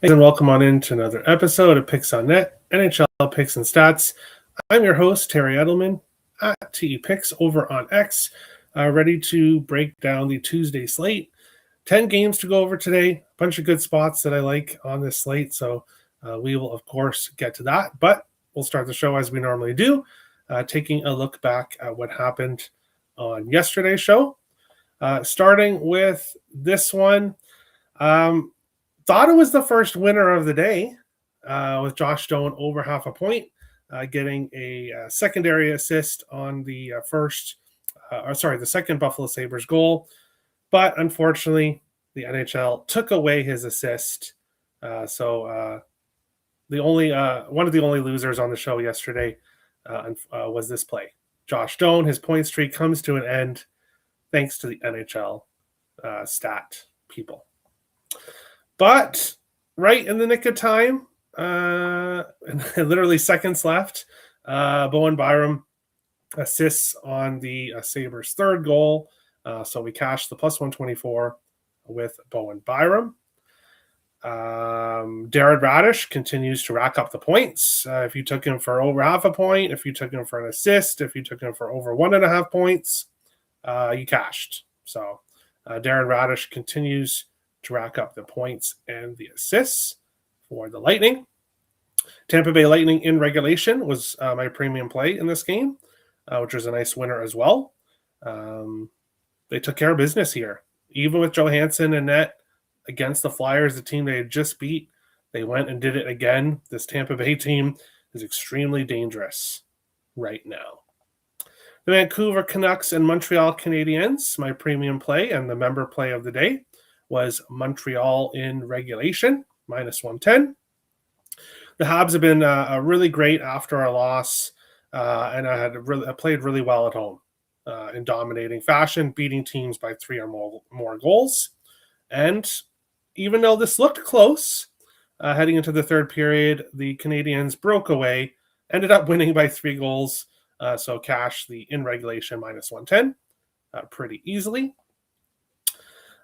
And welcome on into another episode of Picks on Net, NHL Picks and Stats. I'm your host, Terry Edelman, at TE Picks over on X, ready to break down the Tuesday slate. 10 games to go over today, a bunch of good spots that I like on this slate, so we will, of course, get to that. But we'll start the show as we normally do, taking a look back at what happened on yesterday's show. Starting with this one, thought it was the first winner of the day with Josh Stone over half a point, getting a secondary assist on the the second Buffalo Sabres goal. But unfortunately, the NHL took away his assist. So the only one of the only losers on the show yesterday was this play. Josh Stone, his point streak comes to an end thanks to the NHL stat people. But right in the nick of time, literally seconds left, Bowen Byram assists on the Sabres' third goal. So we cashed the plus 124 with Bowen Byram. Darren Radish continues to rack up the points. If you took him for over half a point, if you took him for an assist, if you took him for over 1.5 points, you cashed. So Darren Radish continues to rack up the points and the assists for the Lightning. Tampa Bay Lightning in regulation was my premium play in this game, which was a nice winner as well. They took care of business here. Even with Johansson and net against the Flyers, the team they had just beat, they went and did it again. This Tampa Bay team is extremely dangerous right now. The Vancouver Canucks and Montreal Canadiens, my premium play and the member play of the day, was Montreal in regulation, minus 110. The Habs have been really great after our loss, and I played really well at home in dominating fashion, beating teams by 3 or more goals. And even though this looked close, heading into the third period, the Canadiens broke away, ended up winning by 3 goals, so cash the in regulation minus 110 pretty easily.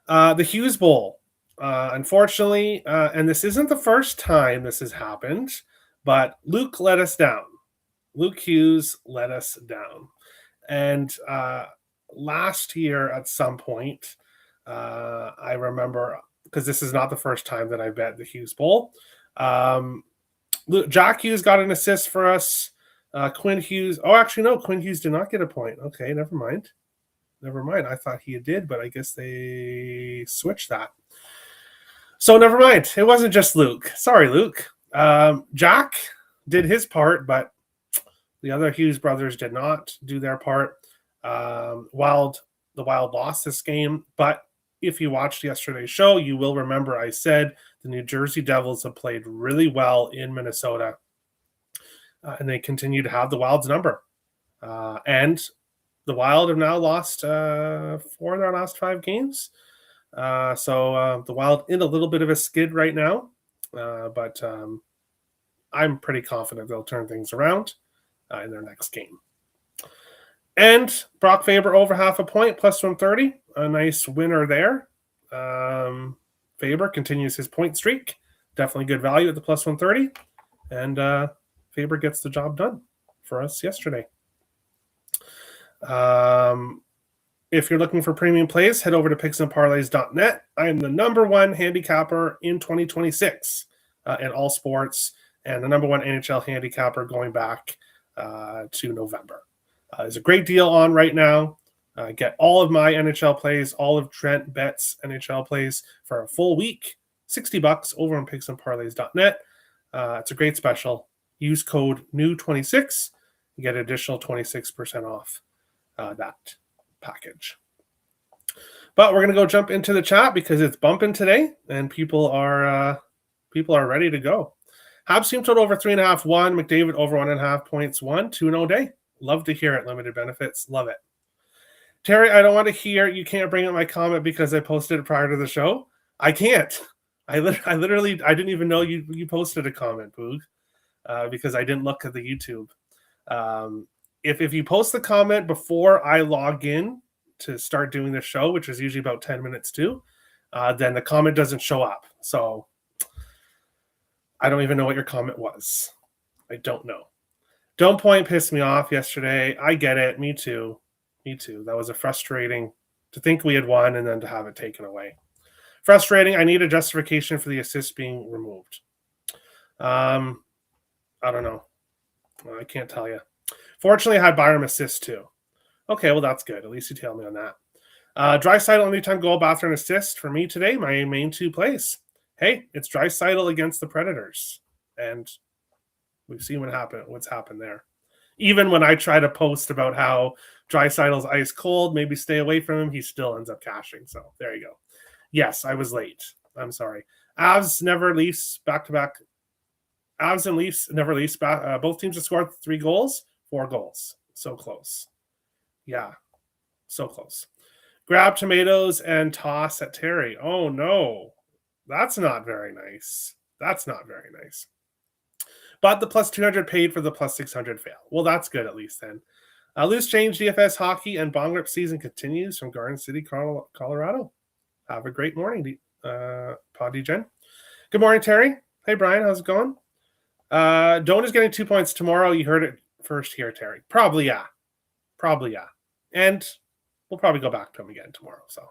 The Hughes Bowl, unfortunately, and this isn't the first time this has happened, but Luke let us down. Luke Hughes let us down. And last year at some point, I remember, because this is not the first time that I bet the Hughes Bowl, Jack Hughes got an assist for us. Quinn Hughes, Quinn Hughes did not get a point. Okay, never mind. I thought he did, but I guess they switched that. So never mind. It wasn't just Luke. Sorry, Luke. Jack did his part, but the other Hughes brothers did not do their part. The Wild lost this game, but if you watched yesterday's show, you will remember I said the New Jersey Devils have played really well in Minnesota, and they continue to have the Wild's number. And the Wild have now lost 4 of their last 5 games. So the Wild in a little bit of a skid right now. But I'm pretty confident they'll turn things around in their next game. And Brock Faber over half a point, plus 130. A nice winner there. Faber continues his point streak. Definitely good value at the plus 130. And Faber gets the job done for us yesterday. If you're looking for premium plays, head over to picksandparlays.net. I am the number 1 handicapper in 2026 in all sports, and the number 1 NHL handicapper going back to November. There's a great deal on right now. Get all of my NHL plays, all of Trent Betts NHL plays for a full week, $60 over on picksandparlays.net. It's a great special. Use code NEW26. You get an additional 26% off that package. But we're going to go jump into the chat because it's bumping today and people are ready to go. Habs team total over 3.5, 1. McDavid over 1.5 points, 1. 2-0 day. Love to hear it. Limited benefits. Love it. Terry, I don't want to hear you can't bring up my comment because I posted it prior to the show. I can't. I literally I didn't even know you posted a comment, Boog, because I didn't look at the YouTube. If you post the comment before I log in to start doing the show, which is usually about 10 minutes too, then the comment doesn't show up. So I don't even know what your comment was. I don't know. Don't point pissed me off yesterday. I get it. Me too. Me too. That was a frustrating to think we had won and then to have it taken away. Frustrating. I need a justification for the assist being removed. I don't know. I can't tell you. Fortunately, I had Byram assist too. Okay, well, that's good. At least you tell me on that. Draisaitl anytime goal, Bathurst assist for me today. My main 2 plays. Hey, it's Draisaitl against the Predators, and we've seen what's happened there. Even when I try to post about how Draisaitl's ice cold, maybe stay away from him, he still ends up cashing. So there you go. Yes, I was late. I'm sorry. Avs never Leafs back-to-back. Avs and Leafs never Leafs back. Both teams have scored 3 goals, 4 goals. So close. Yeah, so close. Grab tomatoes and toss at Terry. Oh, no. That's not very nice. That's not very nice. But the plus 200 paid for the plus 600 fail. Well, that's good at least then. Loose change DFS hockey and bong rip season continues from Garden City, Colorado. Have a great morning, Pod Jen. Good morning, Terry. Hey, Brian. How's it going? Doan is getting 2 points tomorrow. You heard it first here, Terry. Probably, yeah. And we'll probably go back to him again tomorrow. So,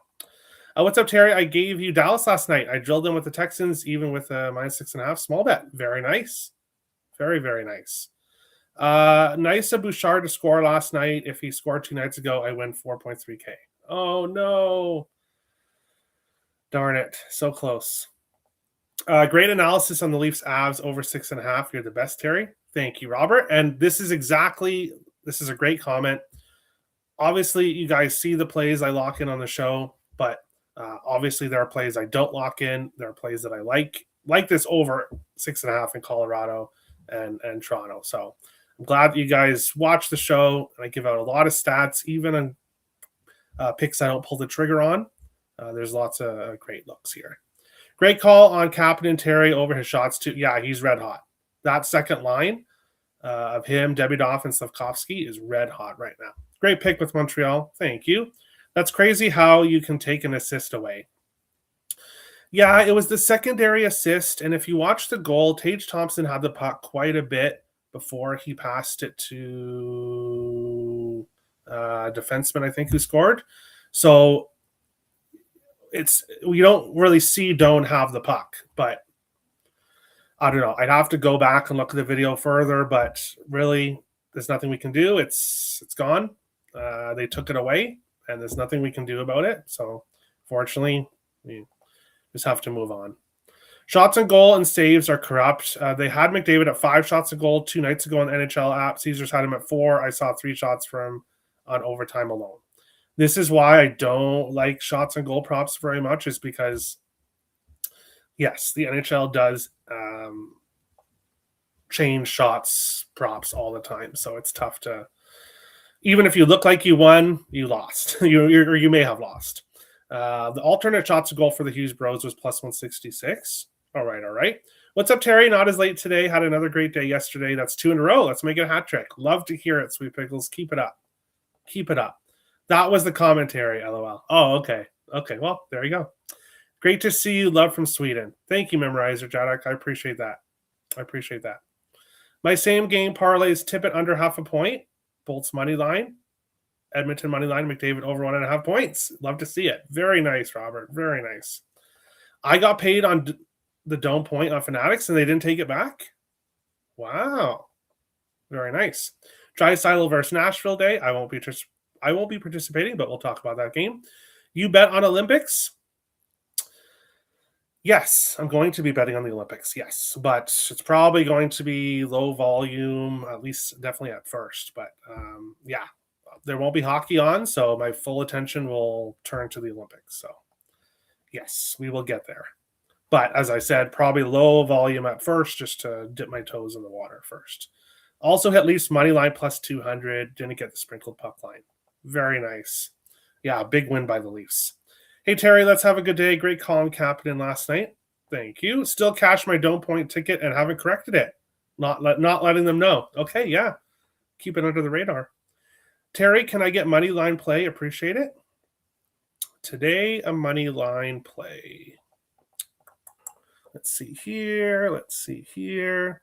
what's up, Terry? I gave you Dallas last night. I drilled in with the Texans, even with a -6.5 small bet. Very nice. Very, very nice. Nice of Bouchard to score last night. If he scored 2 nights ago, I win 4.3K. Oh, no. Darn it. So close. Great analysis on the Leafs Avs over 6.5. You're the best, Terry. Thank you, Robert. And this is a great comment. Obviously, you guys see the plays I lock in on the show, but obviously there are plays I don't lock in. There are plays that I like this over 6.5 in Colorado and Toronto. So I'm glad that you guys watch the show, and I give out a lot of stats, even on picks I don't pull the trigger on. There's lots of great looks here. Great call on Captain Terry over his shots too. Yeah, he's red hot. That second line of him, Davidoff, and Slavkovsky is red hot right now. Great pick with Montreal. Thank you. That's crazy how you can take an assist away. Yeah, it was the secondary assist, and if you watch the goal, Tage Thompson had the puck quite a bit before he passed it to a defenseman, I think, who scored. So we don't really see Doan have the puck, but I don't know. I'd have to go back and look at the video further, but really, there's nothing we can do. It's gone. They took it away, and there's nothing we can do about it. So, fortunately, we just have to move on. Shots on goal and saves are corrupt. They had McDavid at 5 shots on goal 2 nights ago on the NHL app. Caesars had him at 4. I saw 3 shots from him on overtime alone. This is why I don't like shots on goal props very much, is because, yes, the NHL does change shots props all the time. So it's tough to, even if you look like you won, you lost. you may have lost. The alternate shots to goal for the Hughes Bros was plus 166. All right. What's up, Terry? Not as late today. Had another great day yesterday. That's 2 in a row. Let's make it a hat trick. Love to hear it, Sweet Pickles. Keep it up. That was the commentary, LOL. Oh, okay. Okay, well, there you go. Great to see you. Love from Sweden. Thank you, Memorizer Jadok. I appreciate that. My same game parlays tip it under 0.5 point. Bolts money line. Edmonton money line. McDavid over 1.5 points. Love to see it. Very nice, Robert. Very nice. I got paid on the Dome point on Fanatics, and they didn't take it back. Wow. Very nice. Draisaitl versus Nashville Day. I won't be participating, but we'll talk about that game. You bet on Olympics? Yes, I'm going to be betting on the Olympics, yes. But it's probably going to be low volume, at least definitely at first. But yeah, there won't be hockey on, so my full attention will turn to the Olympics. So yes, we will get there. But as I said, probably low volume at first, just to dip my toes in the water first. Also hit Leafs money line plus 200. Didn't get the sprinkled puck line. Very nice. Yeah, big win by the Leafs. Hey, Terry, let's have a good day. Great call on Captain last night. Thank you. Still cashed my Dome Point ticket and haven't corrected it. Not letting them know. Okay, yeah. Keep it under the radar. Terry, can I get money line play? Appreciate it. Today, a money line play. Let's see here.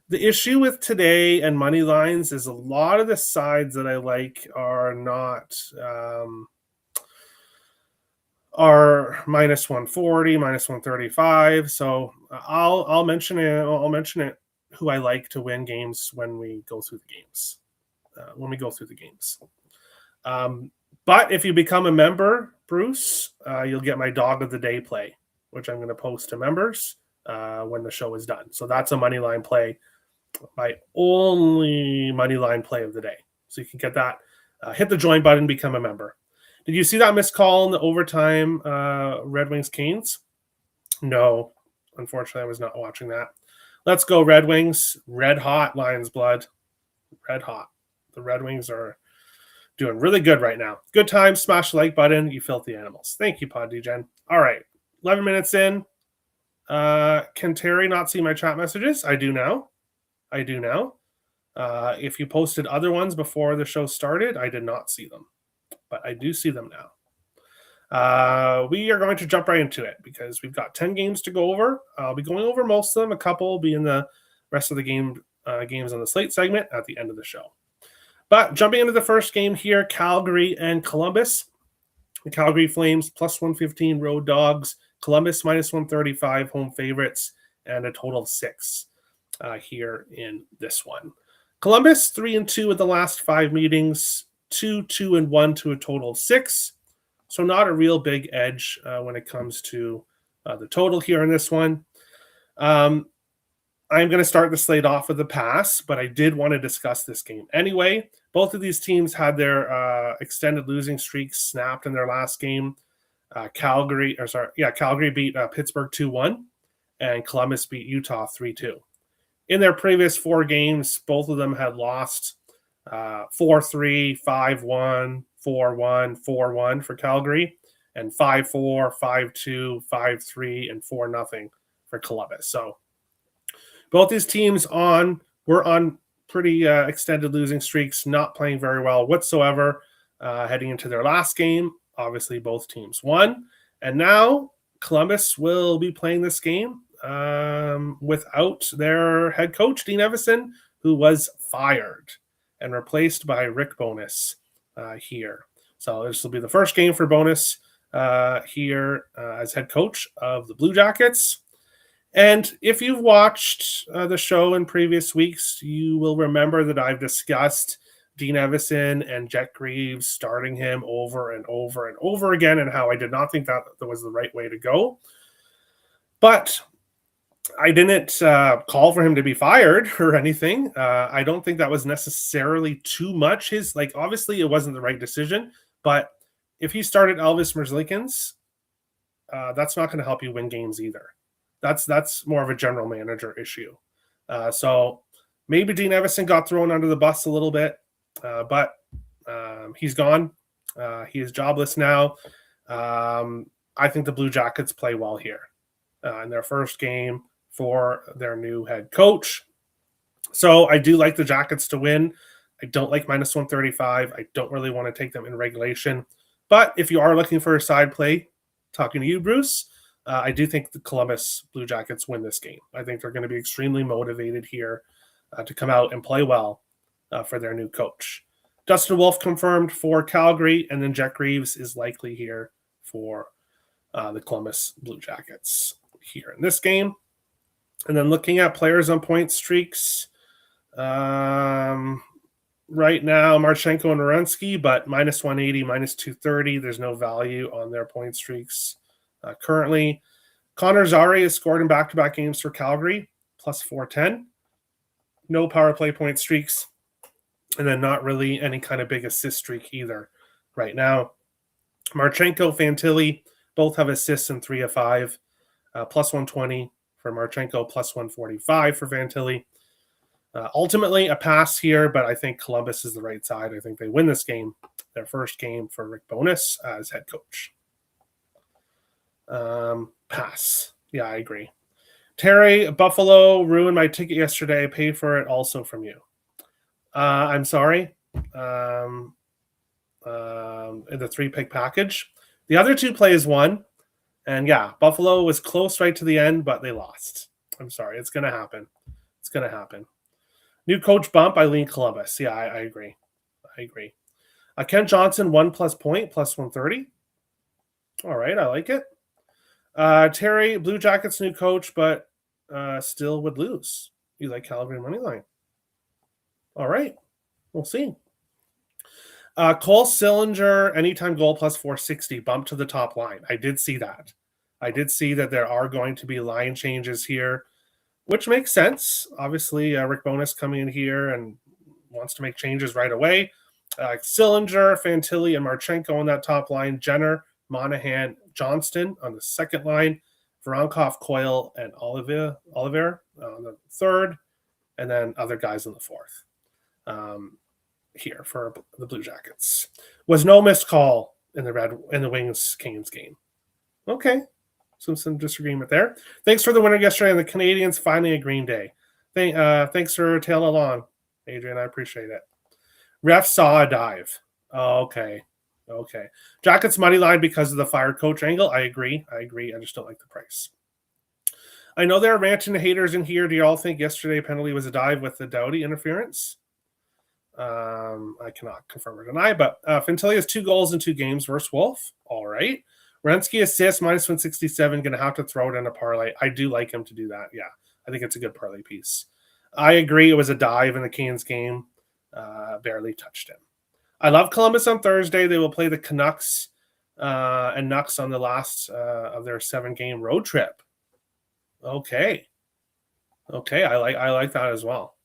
The issue with today and money lines is a lot of the sides that I like are not are minus 140, minus 135. So I'll mention it. I'll mention it who I like to win games when we go through the games. But if you become a member, Bruce, you'll get my dog of the day play, which I'm going to post to members when the show is done. So that's a money line play, my only money line play of the day. So you can get that. Hit the join button, become a member. Did you see that missed call in the overtime Red Wings Canes? No, unfortunately, I was not watching that. Let's go, Red Wings. Red hot, Lions blood. Red hot. The Red Wings are doing really good right now. Good time. Smash the like button, you filthy animals. Thank you, Pod DGen. All right, 11 minutes in. Can Terry not see my chat messages? I do now. If you posted other ones before the show started, I did not see them, but I do see them now. We are going to jump right into it because we've got 10 games to go over. I'll be going over most of them. A couple will be in the rest of the games on the slate segment at the end of the show. But jumping into the first game here, Calgary and Columbus. The Calgary Flames plus 115 road dogs. Columbus minus 135 home favorites, and a total of 6 here in this one. Columbus 3-2 with the last 5 meetings, 2-2-1 to a total of 6. So not a real big edge when it comes to the total here in this one. I'm going to start the slate off with a pass, but I did want to discuss this game anyway. Both of these teams had their extended losing streaks snapped in their last game. Calgary beat Pittsburgh 2-1, and Columbus beat Utah 3-2. In their previous 4 games, both of them had lost 4-3, 5-1, 4-1, 4-1 for Calgary, and 5-4, 5-2, 5-3, and 4-0 for Columbus. So both these teams were on pretty extended losing streaks, not playing very well whatsoever heading into their last game. Obviously, both teams won. And now Columbus will be playing this game without their head coach, Dean Evison, who was fired and replaced by Rick Bowness here. So this will be the first game for Bowness here as head coach of the Blue Jackets. And if you've watched the show in previous weeks, you will remember that I've discussed Dean Evison and Jet Greaves starting him over and over and over again, and how I did not think that was the right way to go. But I didn't call for him to be fired or anything. I don't think that was necessarily too much. Obviously it wasn't the right decision, but if he started Elvis Merzlikins, that's not going to help you win games either. That's more of a general manager issue. So maybe Dean Evison got thrown under the bus a little bit, but he's gone. He is jobless now. I think the Blue Jackets play well here in their first game for their new head coach. So I do like the Jackets to win. I don't like minus 135. I don't really want to take them in regulation. But if you are looking for a side play, talking to you, Bruce, I do think the Columbus Blue Jackets win this game. I think they're going to be extremely motivated here to come out and play well for their new coach. Dustin Wolf confirmed for Calgary, and then Jet Greaves is likely here for the Columbus Blue Jackets here in this game. And then looking at players on point streaks, right now Marchenko and Werenski, but minus 180, minus 230. There's no value on their point streaks. Currently, Connor Zary has scored in back-to-back games for Calgary, plus 410. No power play point streaks, and then not really any kind of big assist streak either right now. Marchenko, Fantilli, both have assists in 3 of 5, plus 120 for Marchenko, plus 145 for Fantilli. Ultimately, a pass here, but I think Columbus is the right side. I think they win this game, their first game for Rick Bowness as head coach. Pass. Yeah, I agree. Terry, Buffalo ruined my ticket yesterday. I paid for it also from you. I'm sorry. In the 3-pick package. The other 2 plays won. And yeah, Buffalo was close right to the end, but they lost. I'm sorry. It's going to happen. It's going to happen. New coach bump, I lean Columbus. Yeah, I agree. I agree. Kent Johnson, 1+ point, plus 130. All right, I like it. Terry, Blue Jackets new coach, but still would lose. You like Calgary money line? All right, we'll see. Cole Sillinger, anytime goal plus 460, bump to the top line. I did see that. I did see that there are going to be line changes here, which makes sense. Obviously, Rick Bowness coming in here and wants to make changes right away. Sillinger, Fantilli, and Marchenko on that top line. Jenner, Monahan, Johnston on the second line. Voronkov, Coyle, and Oliver on the third. And then other guys in the fourth. Here for the Blue Jackets. Was no missed call in the Wings Canes game. Okay. Some disagreement there. Thanks for the winner yesterday, and the Canadians finally a Green Day. Thanks for tailing along, Adrian. I appreciate it. Ref saw a dive. Oh, okay. Jackets money line because of the fired coach angle. I agree. I just don't like the price. I know there are ranting haters in here. Do you all think yesterday penalty was a dive with the Doughty interference? I cannot confirm or deny, but Fantilli has 2 goals in 2 games versus Wolf. All right. Renski assist minus 167. Going to have to throw it in a parlay. I do like him to do that. Yeah, I think it's a good parlay piece. I agree. It was a dive in the Canes game. Barely touched him. I love Columbus on Thursday. They will play the Canucks and Nucks on the last of their 7-game road trip. Okay. I like that as well.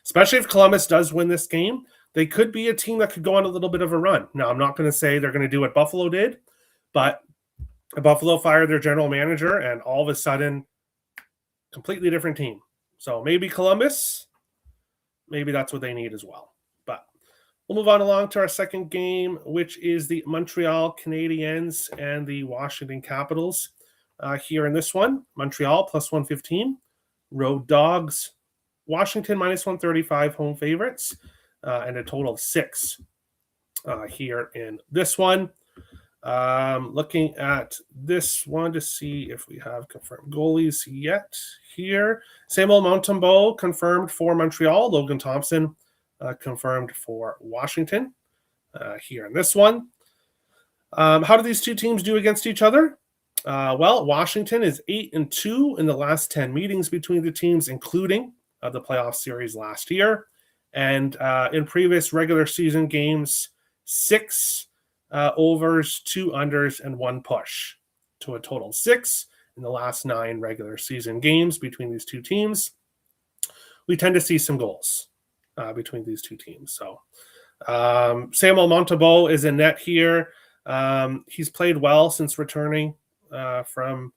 Especially if Columbus does win this game, they could be a team that could go on a little bit of a run. Now, I'm not going to say they're going to do what Buffalo did, but Buffalo fired their general manager, and all of a sudden, completely different team. So maybe Columbus, maybe that's what they need as well. But we'll move on along to our second game, which is the Montreal Canadiens and the Washington Capitals. Here in this one, Montreal plus 115, road dogs. Washington minus 135, home favorites, and a total of 6 here in this one. Looking at this one to see if we have confirmed goalies yet here. Samuel Montembeault confirmed for Montreal. Logan Thompson confirmed for Washington here in this one. How do these two teams do against each other? Well, Washington is 8-2 in the last 10 meetings between the teams, including the playoff series last year. And in previous regular season games, 6 overs, 2 unders, and 1 push, to a total of 6 in the last 9 regular season games between these two teams. We tend to see some goals between these two teams. So Samuel Montembeault is in net here. He's played well since returning from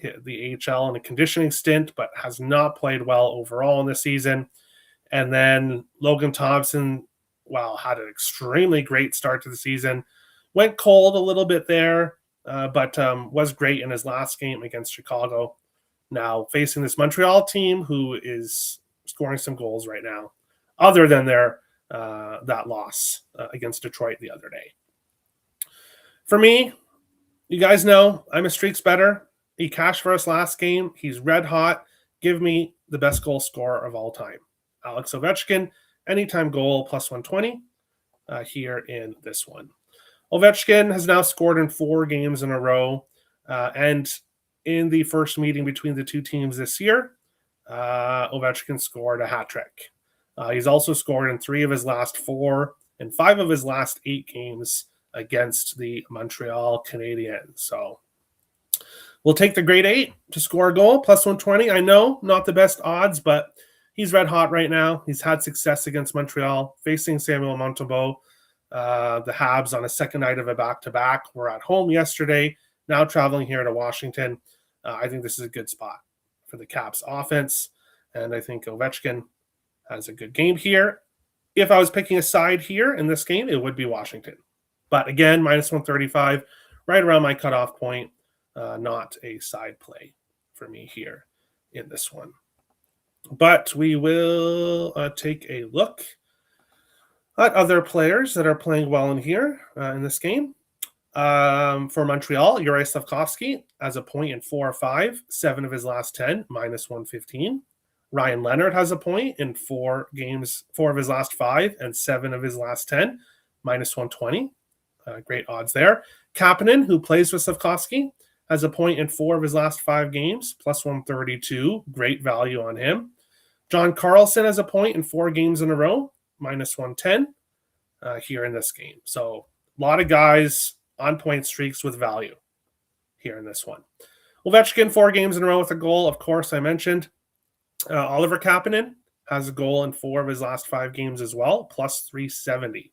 the AHL in a conditioning stint, but has not played well overall in this season. And then Logan Thompson, had an extremely great start to the season. Went cold a little bit there, but was great in his last game against Chicago. Now facing this Montreal team who is scoring some goals right now, other than their that loss against Detroit the other day. For me, you guys know I'm a streaks bettor. He cashed for us last game. He's red hot. Give me the best goal scorer of all time. Alex Ovechkin, anytime goal plus 120 here in this one. Ovechkin has now scored in 4 games in a row. And in the first meeting between the two teams this year, Ovechkin scored a hat trick. He's also scored in 3 of his last 4 and 5 of his last 8 games against the Montreal Canadiens. So we'll take the grade 8 to score a goal, plus 120. I know, not the best odds, but he's red hot right now. He's had success against Montreal, facing Samuel Montembeault. The Habs on a second night of a back-to-back were at home yesterday, now traveling here to Washington. I think this is a good spot for the Caps offense, and I think Ovechkin has a good game here. If I was picking a side here in this game, it would be Washington. But again, minus 135, right around my cutoff point. Not a side play for me here in this one. But we will take a look at other players that are playing well in here in this game. For Montreal, Yuri Slafkovsky has a point in 4 or 5, 7 of his last 10, minus 115. Ryan Leonard has a point in 4 games, 4 of his last 5, and 7 of his last 10, minus 120. Great odds there. Kapanen, who plays with Slafkovsky, has a point in 4 of his last 5 games, plus 132. Great value on him. John Carlson has a point in 4 games in a row, minus 110 here in this game. So a lot of guys on point streaks with value here in this one. Ovechkin, 4 games in a row with a goal. Of course, I mentioned Oliver Kapanen has a goal in 4 of his last 5 games as well, plus 370.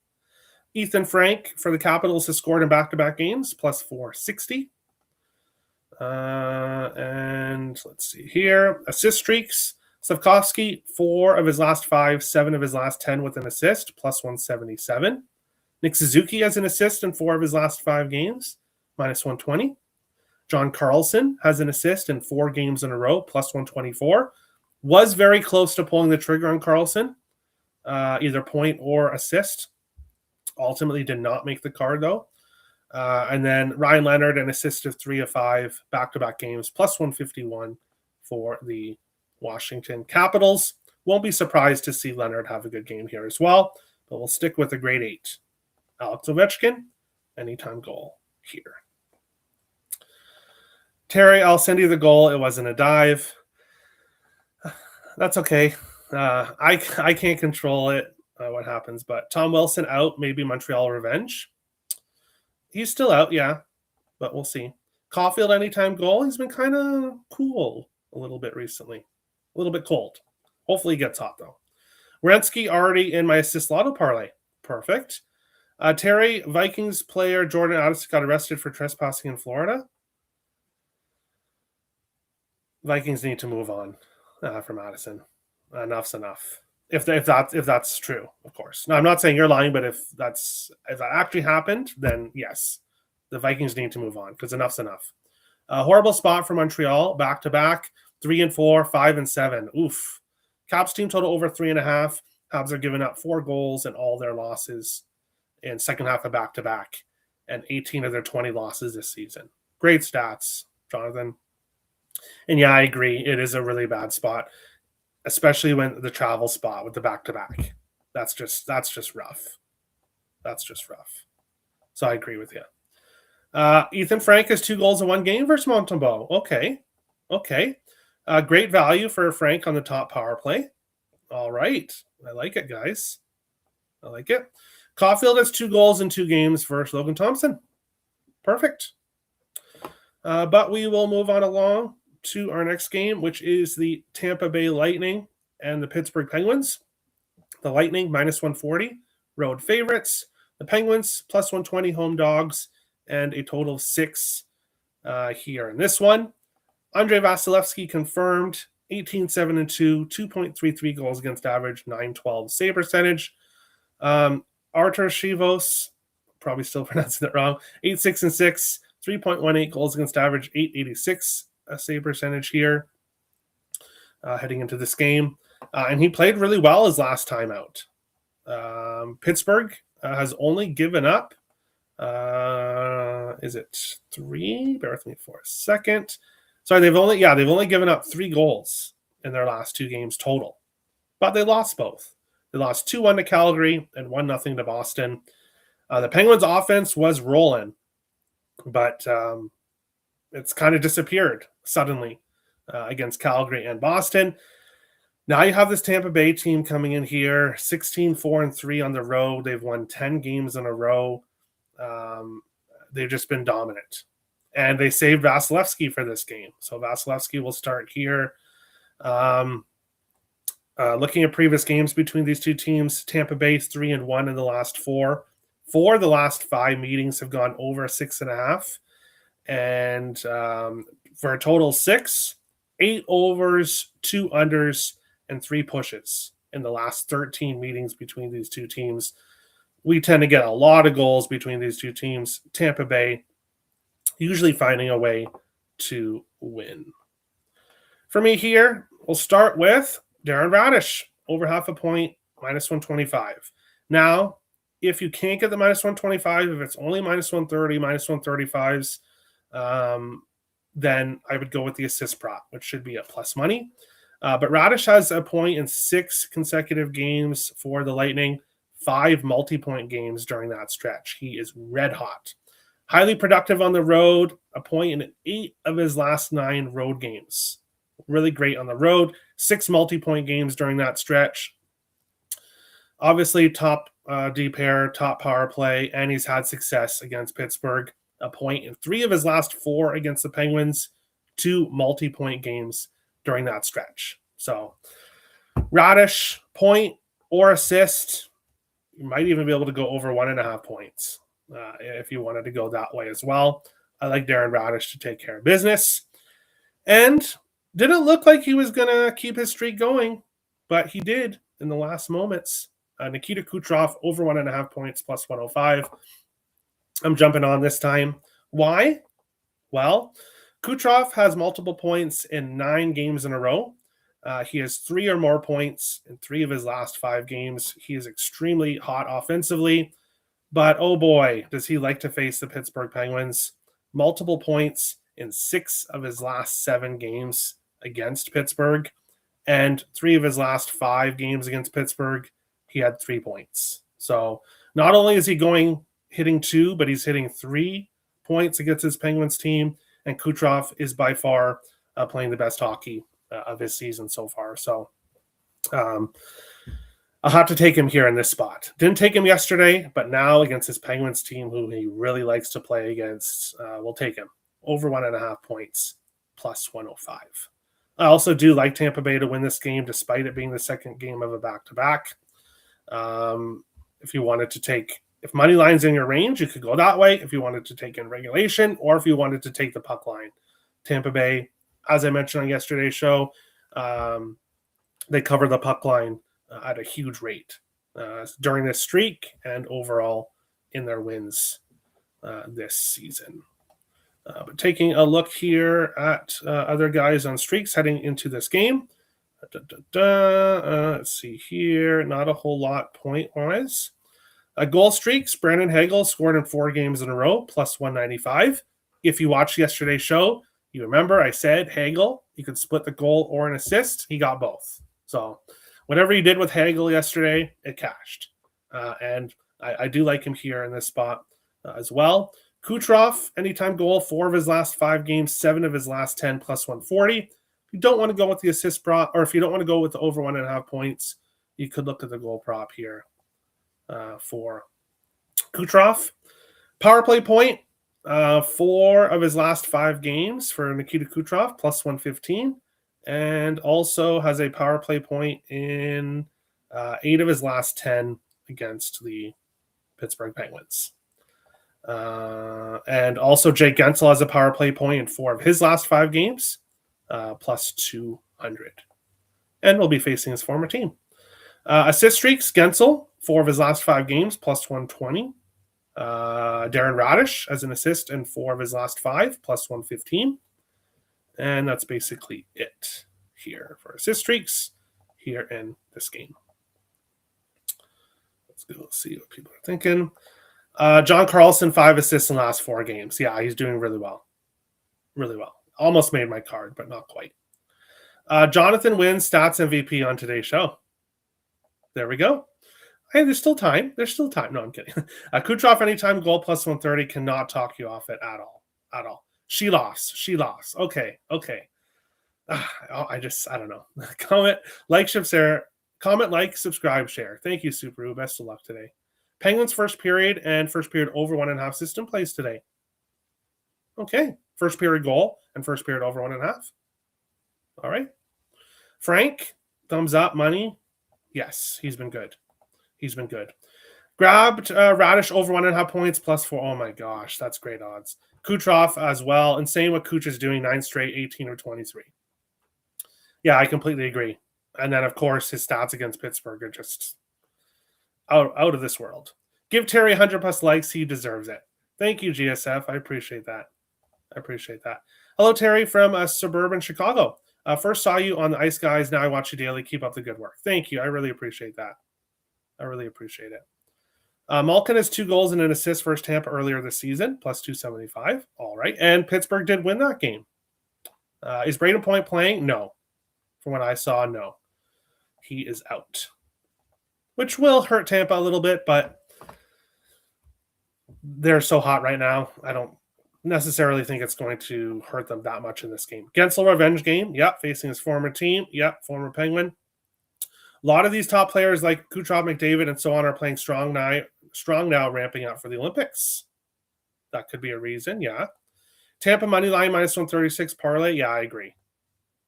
Ethan Frank for the Capitals has scored in back-to-back games, plus 460. And let's see here. Assist streaks. Slafkovsky, 4 of his last 5, 7 of his last 10 with an assist, plus 177. Nick Suzuki has an assist in 4 of his last 5 games, minus 120. John Carlson has an assist in 4 games in a row, plus 124. Was very close to pulling the trigger on Carlson, either point or assist. Ultimately did not make the card, though. And then Ryan Leonard, an assist of 3 of 5, back-to-back games, plus 151 for the Washington Capitals. Won't be surprised to see Leonard have a good game here as well, but we'll stick with the grade 8. Alex Ovechkin, anytime goal here. Terry, I'll send you the goal. It wasn't a dive. That's okay. I can't control it, what happens, but Tom Wilson out, maybe Montreal revenge. He's still out, yeah, but we'll see. Caulfield, anytime goal. He's been kind of cool a little bit recently. A little bit cold. Hopefully he gets hot, though. Werenski already in my assist lotto parlay. Perfect. Terry, Vikings player Jordan Addison got arrested for trespassing in Florida. Vikings need to move on from Addison. Enough's enough. If that's true, of course. Now, I'm not saying you're lying, but if that actually happened, then yes, the Vikings need to move on because enough's enough. Horrible spot for Montreal, back to back, 3 and 4, 5 and 7. Oof. Caps team total over 3.5. Habs are giving up 4 goals in all their losses in second half of back to back, and 18 of their 20 losses this season. Great stats, Jonathan. And yeah, I agree. It is a really bad spot, especially when the travel spot with the back-to-back. That's just rough. That's just rough. So I agree with you. Ethan Frank has 2 goals in 1 game versus Montembeault. Okay. Great value for Frank on the top power play. All right. I like it, guys. I like it. Caulfield has 2 goals in 2 games versus Logan Thompson. Perfect. But we will move on along to our next game, which is the Tampa Bay Lightning and the Pittsburgh Penguins. The Lightning, minus 140, road favorites. The Penguins, plus 120, home dogs, and a total of 6 here in this one. Andrei Vasilevsky confirmed, 18-7-2, 2.33 goals against average, 912 save percentage. Artur Shivos, probably still pronouncing it wrong, 8-6-6, 3.18 goals against average, 886 save percentage here heading into this game. And he played really well his last time out. Pittsburgh has only given up, is it 3? Bear with me for a second. Sorry, they've only given up 3 goals in their last 2 games total. But they lost both. They lost 2-1 to Calgary and 1-0 to Boston. The Penguins' offense was rolling, but it's kind of disappeared suddenly against Calgary and Boston. Now you have this Tampa Bay team coming in here, 16-4-3 on the road. They've won 10 games in a row. They've just been dominant. And they saved Vasilevsky for this game. So Vasilevsky will start here. Looking at previous games between these two teams, Tampa Bay 3-1 in the last 4. 4 of the last 5 meetings have gone over 6.5. And for a total 6, 8 overs, 2 unders, and 3 pushes in the last 13 meetings between these two teams. We tend to get a lot of goals between these two teams. Tampa Bay usually finding a way to win. For me here, we'll start with Darren Radish, over half a point, minus 125. Now, If you can't get the minus 125, if it's only minus 130, minus 135s, then I would go with the assist prop, which should be at plus money. But Radish has a point in 6 consecutive games for the Lightning, 5 multi-point games during that stretch. He is red hot. Highly productive on the road, a point in 8 of his last 9 road games. Really great on the road, 6 multi-point games during that stretch. Obviously, top D pair, top power play, and he's had success against Pittsburgh. A point in 3 of his last 4 against the Penguins, 2 multi-point games during that stretch. So, Radish, point or assist, you might even be able to go over 1.5 points if you wanted to go that way as well. I like Darren Radish to take care of business. And didn't look like he was going to keep his streak going, but he did in the last moments. Nikita Kucherov over 1.5 points plus 105. I'm jumping on this time. Why? Well, Kucherov has multiple points in 9 games in a row. He has 3 or more points in 3 of his last 5 games. He is extremely hot offensively, but oh boy, does he like to face the Pittsburgh Penguins. Multiple points in 6 of his last 7 games against Pittsburgh, and 3 of his last 5 games against Pittsburgh, he had 3 points. So not only is he hitting 2, but he's hitting 3 points against his Penguins team, and Kucherov is by far playing the best hockey of his season so far. So I'll have to take him here in this spot. Didn't take him yesterday, but now against his Penguins team, who he really likes to play against, we'll take him. Over 1.5 points, plus 105. I also do like Tampa Bay to win this game, despite it being the second game of a back-to-back. If you wanted to take, if money line's in your range, you could go that way. If you wanted to take in regulation, or if you wanted to take the puck line. Tampa Bay, as I mentioned on yesterday's show, they cover the puck line at a huge rate during this streak and overall in their wins this season. But taking a look here at other guys on streaks heading into this game. Let's see here. Not a whole lot point-wise. Goal streaks. Brandon Hagel scored in 4 games in a row, plus 195. If you watched yesterday's show, you remember I said Hagel, you could split the goal or an assist. He got both. So whatever he did with Hagel yesterday, it cashed. And I do like him here in this spot as well. Kucherov, anytime goal, 4 of his last 5 games, 7 of his last 10, plus 140. If you don't want to go with the assist prop, or if you don't want to go with the over 1.5 points, you could look at the goal prop here for Kucherov. Power play point, 4 of his last 5 games for Nikita Kucherov, plus 115. And also has a power play point in 8 of his last 10 against the Pittsburgh Penguins. And also Jake Gensel has a power play point in 4 of his last 5 games, plus 200. And will be facing his former team. Assist streaks, Gensel, 4 of his last 5 games, plus 120. Darren Radish has an assist in 4 of his last 5, plus 115. And that's basically it here for assist streaks here in this game. Let's see what people are thinking. John Carlson, 5 assists in the last 4 games. Yeah, he's doing really well. Really well. Almost made my card, but not quite. Jonathan wins stats MVP on today's show. There we go. Hey, there's still time. There's still time. No, I'm kidding. Kucherov anytime goal plus 130 cannot talk you off it at all. At all. She lost. Okay. I don't know. Comment, like, subscribe, share. Thank you, Subaru. Best of luck today. Penguins first period and first period over 1.5 system plays today. Okay. First period goal and first period over 1.5. All right. Frank, thumbs up, money. Yes, he's been good. Grabbed Radish over 1.5 points plus 4. Oh my gosh, that's great odds. Kucherov as well. Insane what Kuch is doing. 9 straight, 18 or 23. Yeah, I completely agree. And then, of course, his stats against Pittsburgh are just out of this world. Give Terry 100 plus likes. He deserves it. Thank you, GSF. I appreciate that. Hello, Terry from suburban Chicago. First saw you on the Ice Guys. Now I watch you daily. Keep up the good work. Thank you. I really appreciate that. I really appreciate it. Malkin has 2 goals and an assist for Tampa earlier this season, plus 275. All right. And Pittsburgh did win that game. Is Braden Point playing? No. From what I saw, no. He is out. Which will hurt Tampa a little bit, but they're so hot right now. I don't necessarily think it's going to hurt them that much in this game. Gensel revenge game. Yep. Facing his former team. Yep. Former Penguin. A lot of these top players like Kucherov, McDavid, and so on are playing strong now, ramping up for the Olympics. That could be a reason, yeah. Tampa money line minus 136 parlay. Yeah, I agree.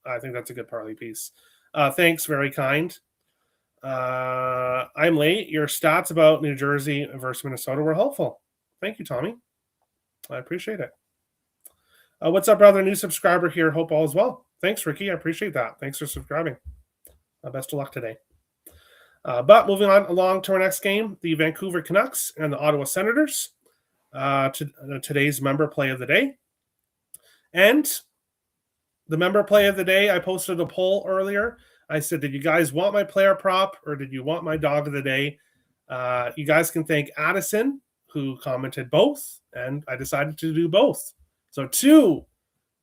I think that's a good parlay piece. Thanks, very kind. I'm late. Your stats about New Jersey versus Minnesota were helpful. Thank you, Tommy. I appreciate it. What's up, brother? New subscriber here. Hope all is well. Thanks, Ricky. I appreciate that. Thanks for subscribing. Best of luck today. But moving on along to our next game, the Vancouver Canucks and the Ottawa Senators. Today's member play of the day. And the member play of the day, I posted a poll earlier. I said, did you guys want my player prop or did you want my dog of the day? You guys can thank Addison, who commented both, and I decided to do both. So 2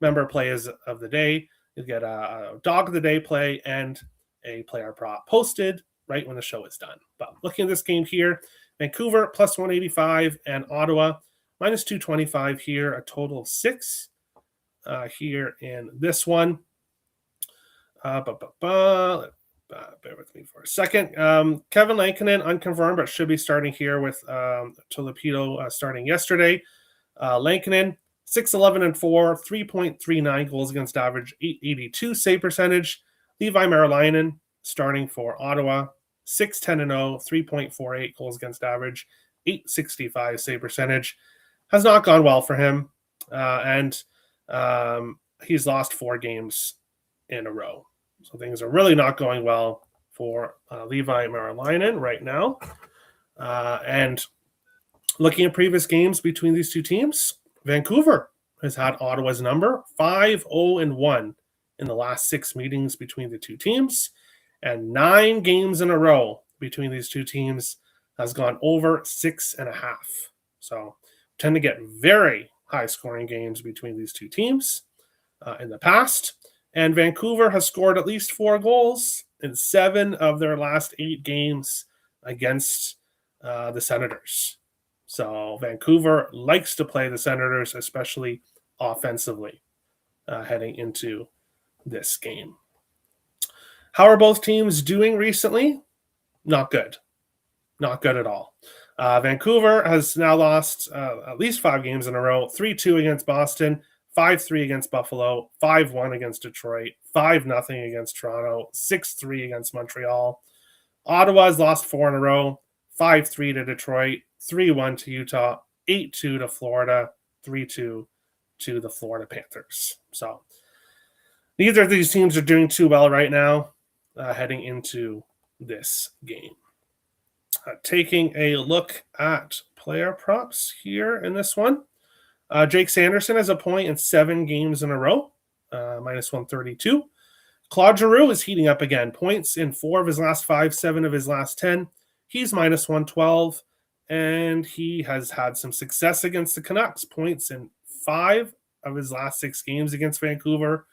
member plays of the day. You get a dog of the day play and a player prop posted right when the show is done. But looking at this game here, Vancouver plus 185 and Ottawa minus 225 here, a total of 6 here in this one. Bear with me for a second. Kevin Lankinen unconfirmed, but should be starting here with Tolopito starting yesterday. Lankinen 6-11-4, 3.39 goals against average, 882 save percentage. Levi Marilainen starting for Ottawa, 6-10-0, 3.48 goals against average, 865 save percentage. Has not gone well for him, and he's lost 4 games in a row. So things are really not going well for Levi Marilainen right now. And looking at previous games between these two teams, Vancouver has had Ottawa's number, 5-0-1 in the last 6 meetings between the two teams, and 9 games in a row between these two teams has gone over 6.5. So tend to get very high scoring games between these two teams in the past. And Vancouver has scored at least 4 goals in 7 of their last 8 games against the Senators. So Vancouver likes to play the Senators, especially offensively, heading into this game. How are both teams doing recently? Not good. Not good at all. Vancouver has now lost at least 5 games in a row, 3-2 against Boston, 5-3 against Buffalo, 5-1 against Detroit, 5-0 against Toronto, 6-3 against Montreal. Ottawa has lost 4 in a row, 5-3 to Detroit, 3-1 to Utah, 8-2 to Florida, 3-2 to the Florida Panthers. So neither of these teams are doing too well right now heading into this game. Taking a look at player props here in this one. Jake Sanderson has a point in 7 games in a row, minus 132. Claude Giroux is heating up again. Points in 4 of his last 5, 7 of his last 10. He's minus 112, and he has had some success against the Canucks. Points in 5 of his last 6 games against Vancouver.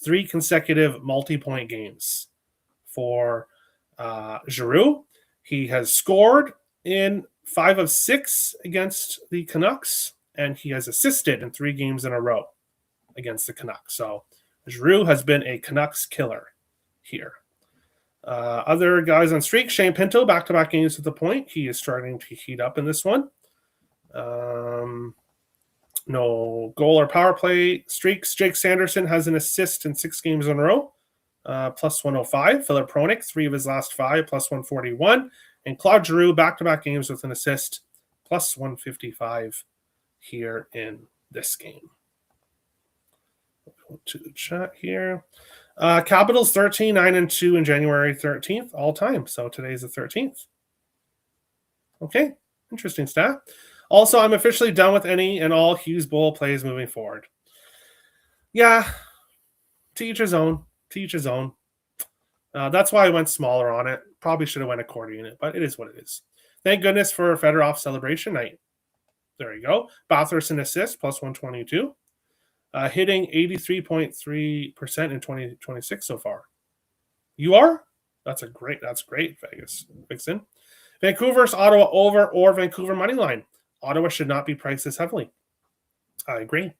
3 consecutive multi-point games for Giroux. He has scored in 5 of 6 against the Canucks, and he has assisted in 3 games in a row against the Canucks. So Giroux has been a Canucks killer here. Other guys on streak, Shane Pinto, back-to-back games at the point. He is starting to heat up in this one. No goal or power play streaks. Jake Sanderson has an assist in 6 games in a row, plus 105. Philip Pronik, 3 of his last 5, plus 141. And Claude Giroux, back-to-back games with an assist, plus 155 here in this game. Go to the chat here. Capitals 13, 9-2 in January 13th, all time. So today's the 13th. Okay, interesting stat. Also, I'm officially done with any and all Hughes Bowl plays moving forward. Yeah, to each his own. To each his own. That's why I went smaller on it. Probably should have went accordion it, but it is what it is. Thank goodness for Fedorov celebration night. There you go. Bathurst and assist, plus 122. Hitting 83.3% in 2026 so far. You are? That's great, Vegas. Vixen. Vancouver's Ottawa over or Vancouver money line. Ottawa should not be priced this heavily. I agree.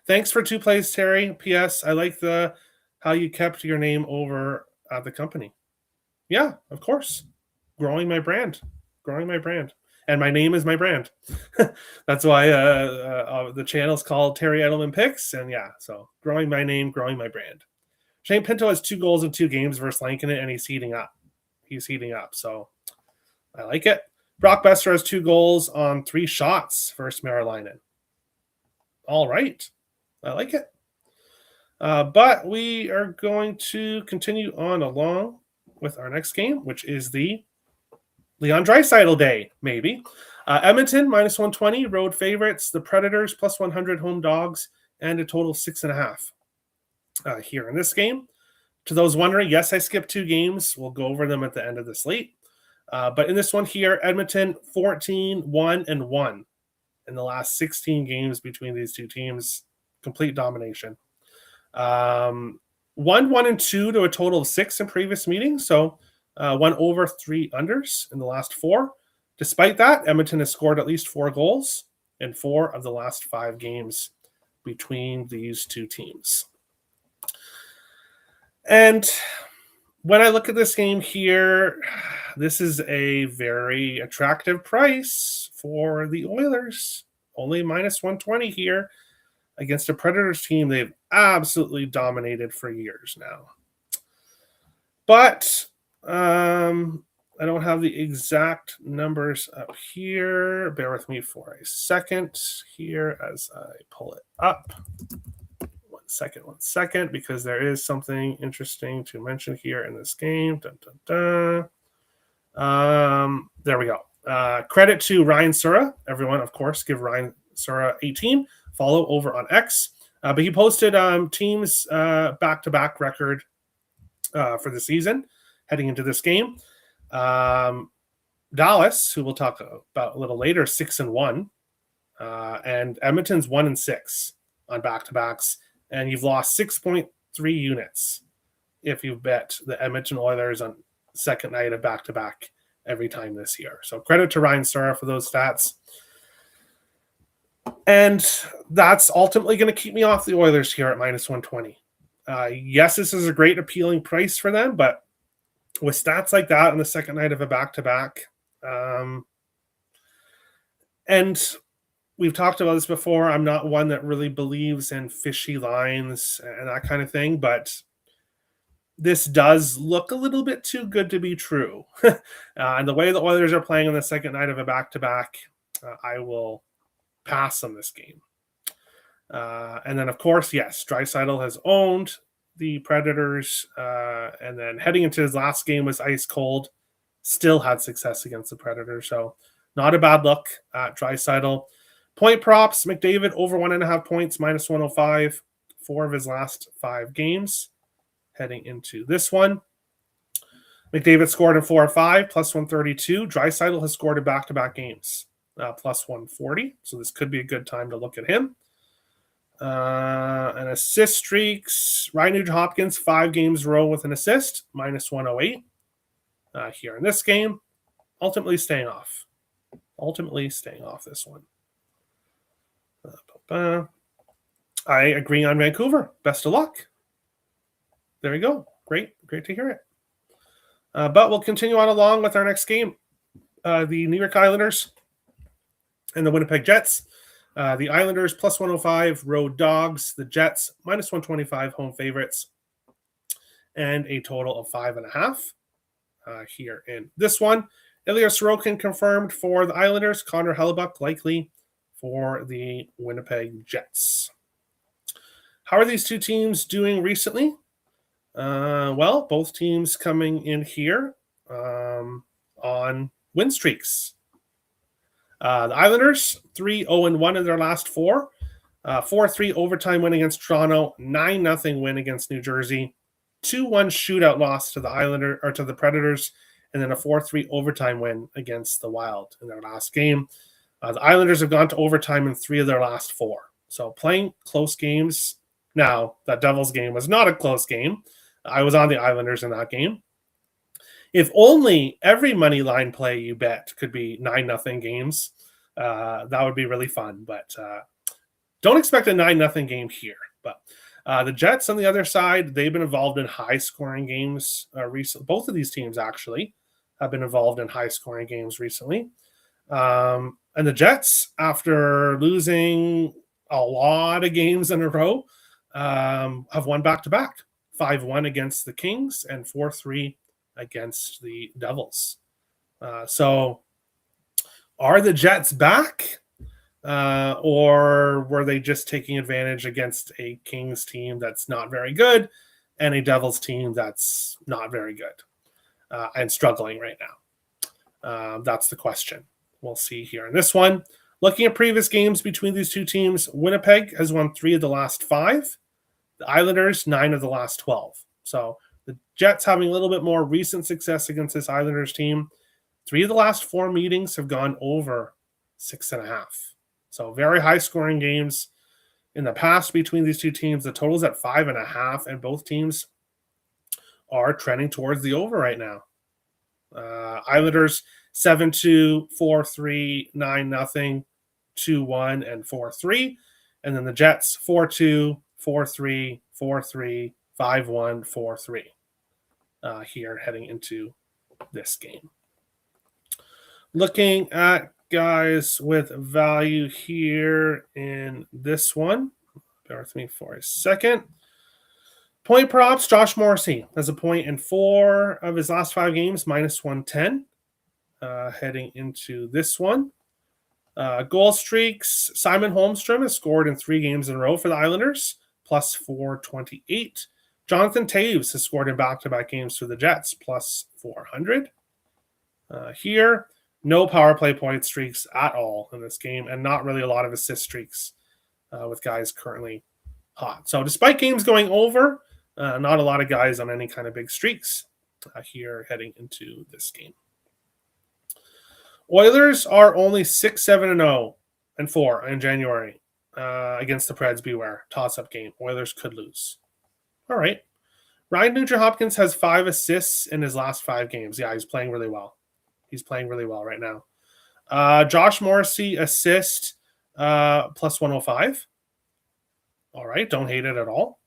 Thanks for 2 plays, Terry. P.S. I like how you kept your name over at the company. Yeah, of course. Growing my brand. And my name is my brand. That's why the channel's called Terry Edelman Picks. And yeah, so growing my name, growing my brand. Shane Pinto has 2 goals in 2 games versus Lankinen, and he's heating up. So I like it. Brock Besser has 2 goals on 3 shots versus Marilainen. All right. I like it. But we are going to continue on along with our next game, which is the Leon Draisaitl day, maybe. Edmonton, minus 120, road favorites. The Predators, plus 100 home dogs, and a total of 6.5 here in this game. To those wondering, yes, I skipped 2 games. We'll go over them at the end of the slate. But in this one here, Edmonton, 14-1-1 in the last 16 games between these 2 teams. Complete domination. 1-1-2 to a total of 6 in previous meetings. So 1 over 3 unders in the last 4. Despite that, Edmonton has scored at least 4 goals in 4 of the last 5 games between these 2 teams. And when I look at this game here, this is a very attractive price for the Oilers. Only minus 120 here against a Predators team they've absolutely dominated for years now. But I don't have the exact numbers up here. Bear with me for a second here as I pull it up. One second, because there is something interesting to mention here in this game. There we go. Credit to Ryan Sura. Everyone, of course, give Ryan Sura 18. Follow over on X. But he posted teams back-to-back record for the season heading into this game. Dallas, who we'll talk about a little later, 6-1. And Edmonton's 1-6 on back-to-backs. And you've lost 6.3 units if you bet the Edmonton Oilers on second night of back-to-back every time this year. So credit to Ryan Sura for those stats. And that's ultimately going to keep me off the Oilers here at minus 120. Yes, this is a great appealing price for them, but with stats like that on the second night of a back-to-back, and we've talked about this before, I'm not one that really believes in fishy lines and that kind of thing, but this does look a little bit too good to be true. And the way the Oilers are playing on the second night of a back-to-back, I will pass on this game. And then, of course, yes, Draisaitl has owned the Predators, and then heading into his last game was ice cold, still had success against the Predators. So not a bad look at Draisaitl. Point props, McDavid over 1.5 points, minus 105, 4 of his last 5 games. Heading into this one, McDavid scored in 4 or 5, plus 132. Draisaitl has scored in back-to-back games, plus 140. So this could be a good time to look at him. And assist streaks, Ryan Nugent-Hopkins, 5 games in a row with an assist, minus 108 here in this game. Ultimately staying off this one. I agree on Vancouver. Best of luck. There you go. Great to hear it. But we'll continue on along with our next game. The New York Islanders and the Winnipeg Jets. The Islanders plus 105 road dogs. The Jets minus 125 home favorites. And a total of 5.5 here in this one. Ilya Sorokin confirmed for the Islanders. Connor Hellebuyck likely for the Winnipeg Jets. How are these 2 teams doing recently? Well, both teams coming in here on win streaks. The Islanders, 3-0-1 in their last 4. 4-3 overtime win against Toronto, 9-0 win against New Jersey, 2-1 shootout loss to the Predators, and then a 4-3 overtime win against the Wild in their last game. The Islanders have gone to overtime in 3 of their last 4. So playing close games. Now, that Devils game was not a close game. I was on the Islanders in that game. If only every money line play you bet could be 9-0 games, that would be really fun. But don't expect a 9-0 game here. But the Jets on the other side, they've been involved in high-scoring games recently. Both of these teams actually have been involved in high-scoring games recently. And the Jets, after losing a lot of games in a row, have won back-to-back. 5-1 against the Kings and 4-3 against the Devils. So are the Jets back? Or were they just taking advantage against a Kings team that's not very good and a Devils team that's not very good and struggling right now? That's the question. We'll see here in this one. Looking at previous games between these two teams, Winnipeg has won 3 of the last 5. The Islanders, 9 of the last 12. So the Jets having a little bit more recent success against this Islanders team. 3 of the last 4 meetings have gone over 6.5. So very high scoring games in the past between these two teams. The total's at 5.5, and both teams are trending towards the over right now. Islanders 7-2, 4-3, 9-0, 2-1, and 4-3. And then the Jets 4-2, 4-3, 4-3, 5-1, 4-3 here heading into this game. Looking at guys with value here in this one. Bear with me for a second. Point props, Josh Morrissey has a point in 4 of his last 5 games, minus 110. Heading into this one. Goal streaks, Simon Holmstrom has scored in 3 games in a row for the Islanders, plus 428. Jonathan Taves has scored in back-to-back games for the Jets, plus 400. Here, no power play point streaks at all in this game, and not really a lot of assist streaks with guys currently hot. So despite games going over, not a lot of guys on any kind of big streaks here heading into this game. Oilers are only 6-7-0 and 4 in January against the Preds. Beware, toss-up game. Oilers could lose. All right. Ryan Nugent-Hopkins has 5 assists in his last 5 games. Yeah, he's playing really well. He's playing really well right now. Josh Morrissey assist plus 105. All right, don't hate it at all.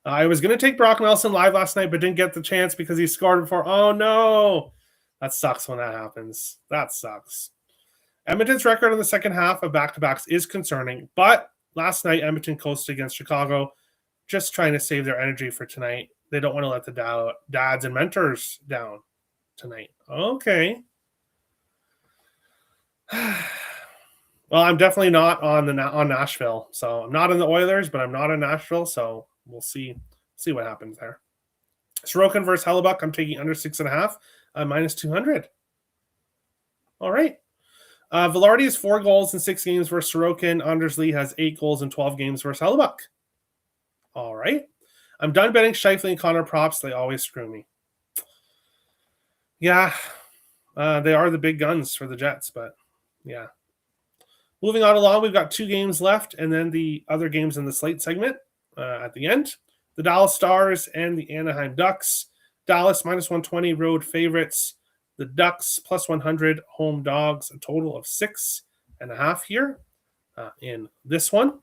I was going to take Brock Nelson live last night, but didn't get the chance because he scored before. Oh, no. That sucks when that happens. That sucks. Edmonton's record in the second half of back-to-backs is concerning, but last night Edmonton coasted against Chicago, just trying to save their energy for tonight. They don't want to let the dads and mentors down tonight. Okay. Well, I'm definitely not on Nashville. So I'm not in the Oilers, but I'm not in Nashville. So we'll see what happens there. Sorokin versus Hellebuck, I'm taking under 6.5, minus 200. All right. Velarde has 4 goals in 6 games versus Sorokin. Anders Lee has 8 goals in 12 games versus Hellebuck. All right. I'm done betting Scheifele and Connor props. They always screw me. Yeah, they are the big guns for the Jets, but yeah. Moving on along, we've got 2 games left, and then the other games in the slate segment at the end. The Dallas Stars and the Anaheim Ducks. Dallas minus 120 road favorites. The Ducks plus 100 home dogs. A total of 6.5 here in this one.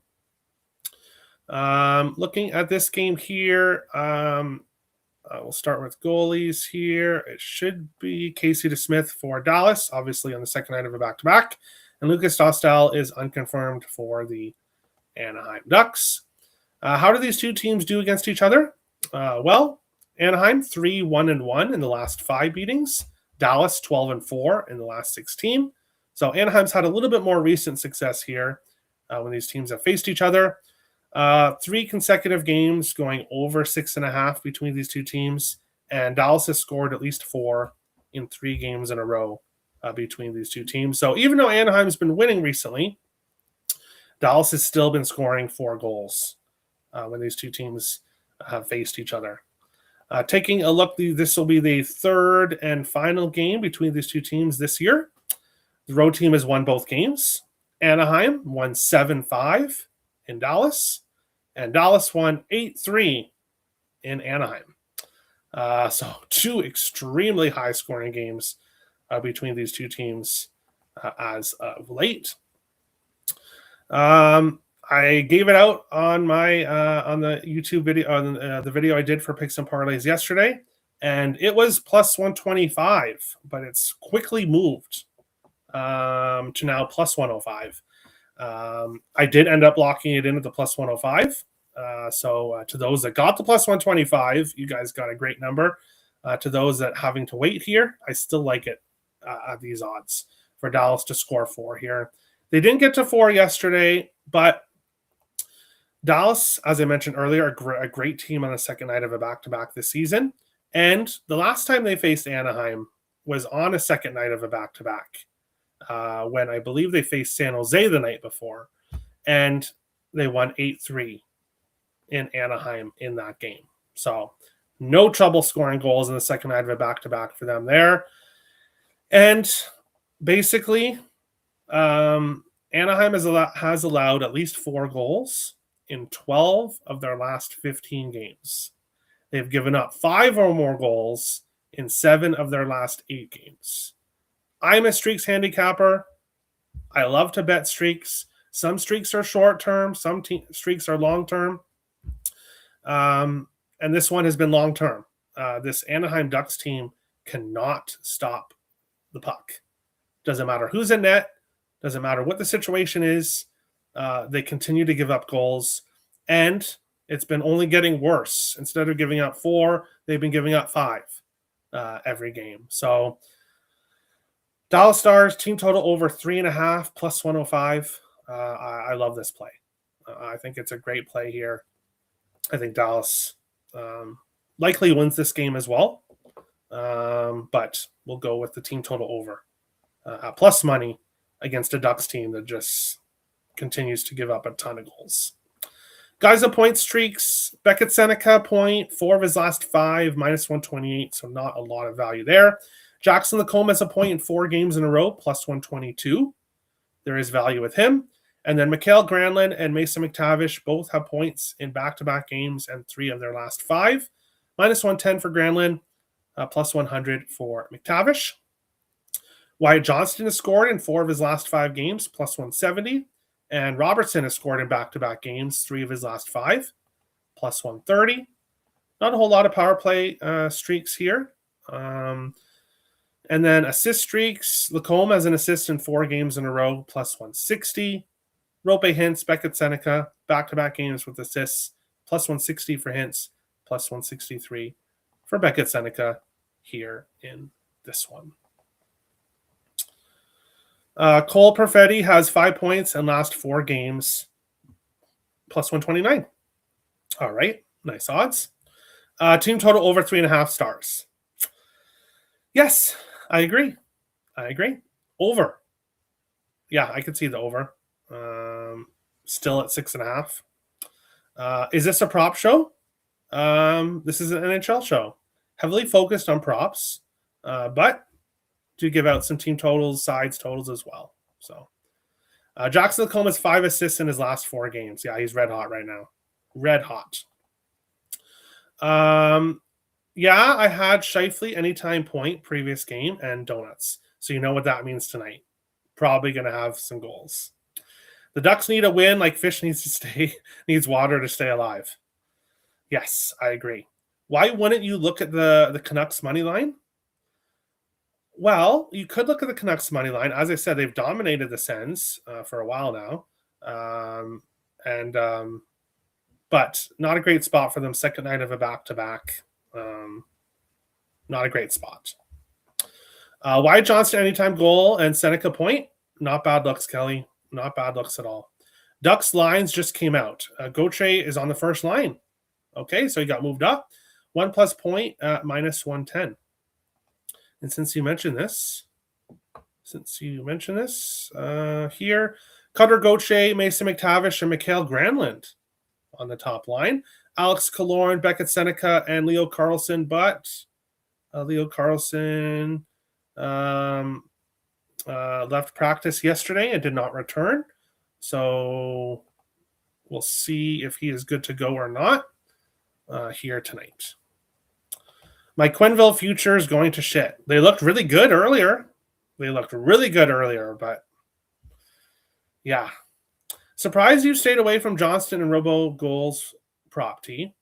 Looking at this game here, we'll start with goalies here. It should be Casey DeSmith for Dallas, obviously on the second night of a back-to-back. And Lucas Dostal is unconfirmed for the Anaheim Ducks. How do these two teams do against each other? Well, Anaheim 3-1-1 in the last 5 beatings. Dallas 12-4 in the last 16. So Anaheim's had a little bit more recent success here when these teams have faced each other. 3 consecutive games going over 6.5 between these two teams, and Dallas has scored at least 4 in 3 games in a row between these two teams. So even though Anaheim's been winning recently, Dallas has still been scoring 4 goals when these two teams have faced each other. Taking a look, this will be the third and final game between these two teams this year. The road team has won both games. Anaheim won 7-5 in Dallas, and Dallas won 8-3 in Anaheim. So two extremely high-scoring games between these two teams as of late. I gave it out on my on the YouTube video, on the video I did for picks and parlays yesterday, and it was plus 125, but it's quickly moved to now plus 105. I did end up locking it in at the plus 105. So to those that got the plus 125, you guys got a great number. To those that having to wait here, I still like it at these odds for Dallas to score 4 here. They didn't get to 4 yesterday, but Dallas, as I mentioned earlier, a great team on the second night of a back-to-back this season. And the last time they faced Anaheim was on a second night of a back-to-back when I believe they faced San Jose the night before. And they won 8-3 in Anaheim in that game. So no trouble scoring goals in the second night of a back-to-back for them there. And basically, Anaheim has allowed at least 4 goals in 12 of their last 15 games. They've given up 5 or more goals in 7 of their last 8 games. I'm a streaks handicapper. I love to bet streaks. Some streaks are short-term. Some streaks are long-term. And this one has been long-term. This Anaheim Ducks team cannot stop the puck. Doesn't matter who's in net. Doesn't matter what the situation is. They continue to give up goals. And it's been only getting worse. Instead of giving up 4, they've been giving up 5 every game. So Dallas Stars, team total over 3.5 plus 105. I love this play. I think it's a great play here. I think Dallas likely wins this game as well. But we'll go with the team total over at plus money against a Ducks team that just continues to give up a ton of goals. Guys on point streaks, Beckett Seneca point, 4 of his last 5, minus 128, so not a lot of value there. Jackson Lacombe has a point in 4 games in a row, plus 122. There is value with him. And then Mikael Granlund and Mason McTavish both have points in back-to-back games and 3 of their last 5. Minus 110 for Granlund, plus 100 for McTavish. Wyatt Johnston has scored in 4 of his last 5 games, plus 170. And Robertson has scored in back-to-back games, 3 of his last 5, plus 130. Not a whole lot of power play streaks here. And then assist streaks. Lacombe has an assist in 4 games in a row, plus 160. Rope Hintz, Beckett Seneca, back-to-back games with assists, plus 160 for Hintz, plus 163 for Beckett Seneca here in this one. Cole Perfetti has 5 points in last 4 games, plus 129. All right, nice odds. Team total over 3.5 stars. Yes, I agree. Over. Yeah, I could see the over. Still at 6.5. Is this a prop show? This is an NHL show. Heavily focused on props, but to give out some team totals, sides totals as well. So Jackson Lacombe has 5 assists in his last 4 games. Yeah, he's red hot right now. Red hot. Yeah, I had Scheifele anytime point previous game and donuts. So you know what that means tonight. Probably going to have some goals. The Ducks need a win like fish needs water to stay alive. Yes, I agree. Why wouldn't you look at the Canucks money line? Well, you could look at the Canucks money line. As I said, they've dominated the Sens for a while now. But not a great spot for them. Second night of a back-to-back. Not a great spot. Wyatt Johnston anytime goal and Seneca point. Not bad looks, Kelly. Not bad looks at all. Ducks lines just came out. Gauthier is on the first line. Okay, so he got moved up. 1+ point at minus 110. And since you mentioned this, here, Cutter Gauthier, Mason McTavish, and Mikael Granlund on the top line. Alex Killorn, Beckett Seneca, and Leo Carlson, but Leo Carlson left practice yesterday and did not return. So we'll see if he is good to go or not here tonight. My Quenneville future is going to shit. They looked really good earlier. But yeah. Surprised you stayed away from Johnston and Robo Goals prop T.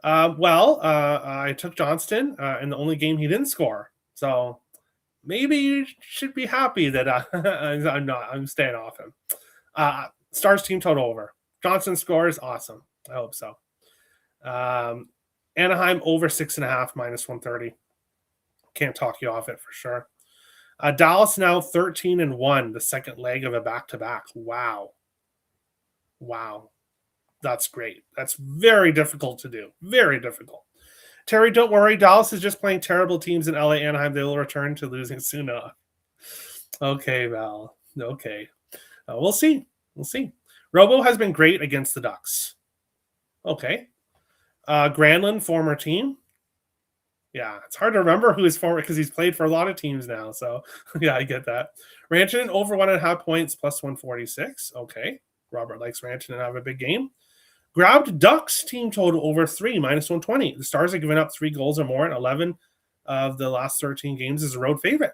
I took Johnston in the only game he didn't score. So maybe you should be happy that I'm staying off him. Stars team total over. Johnston scores, awesome. I hope so. Anaheim over 6.5 minus 130. Can't talk you off it for sure. Dallas now 13-1, the second leg of a back-to-back. Wow. That's great. That's very difficult to do. Very difficult. Terry, don't worry. Dallas is just playing terrible teams in LA, Anaheim. They will return to losing soon enough. Okay, Val. Okay. We'll see. Robo has been great against the Ducks. Okay. Granlund, former team. Yeah, it's hard to remember who is former because he's played for a lot of teams now. So, yeah, I get that. Rantanen over 1.5 points plus 146. Okay. Robert likes Rantanen to have a big game. Grabbed Ducks team total over 3 minus 120. The Stars have given up 3 goals or more in 11 of the last 13 games as a road favorite.